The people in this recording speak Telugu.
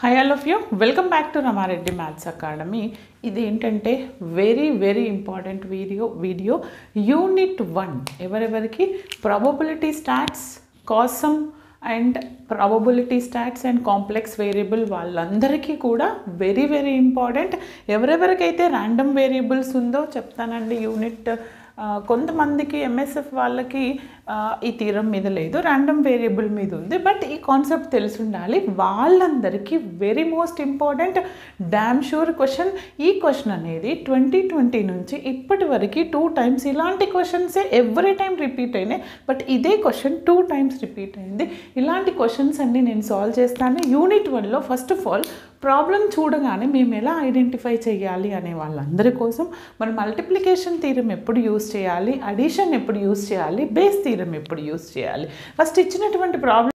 Hi all of you welcome back to Rama Reddy maths academy. ఇది ఏంటంటే వెరీ ఇంపార్టెంట్ వీడియో యూనిట్ 1 ఎవరెవరికి ప్రాబబిలిటీ స్టాట్స్ కోసం and probability stats and complex variable వాళ్ళందరికీ కూడా వెరీ ఇంపార్టెంట్. ఎవరెవరికైతే ర్యాండమ్ వేరియబుల్స్ ఉందో చెప్తానండి. యూనిట్ కొంతమందికి ఎంఎస్ఎఫ్ వాళ్ళకి ఈ థీరం మీద లేదు, ర్యాండమ్ వేరియబుల్ మీద ఉంది. బట్ ఈ కాన్సెప్ట్ తెలిసి ఉండాలి. వాళ్ళందరికీ very most important damn sure question. ఈ క్వశ్చన్ అనేది 2020 నుంచి ఇప్పటి వరకు 2 times ఇలాంటి క్వశ్చన్సే ఎవ్రీ టైం రిపీట్ అయినాయి. బట్ ఇదే క్వశ్చన్ 2 times రిపీట్ అయింది. ఇలాంటి క్వశ్చన్స్ అన్నీ నేను సాల్వ్ చేస్తాను. యూనిట్ 1లో ఫస్ట్ ఆఫ్ ఆల్ ప్రాబ్లం చూడగానే మేము ఎలా ఐడెంటిఫై చేయాలి అనే వాళ్ళందరి కోసం మనం మల్టిప్లికేషన్ థీరం ఎప్పుడు యూజ్ చేయాలి, అడిషన్ ఎప్పుడు యూజ్ చేయాలి, బేస్ థీరం ఎప్పుడు యూజ్ చేయాలి, ఫస్ట్ ఇచ్చినటువంటి ప్రాబ్లం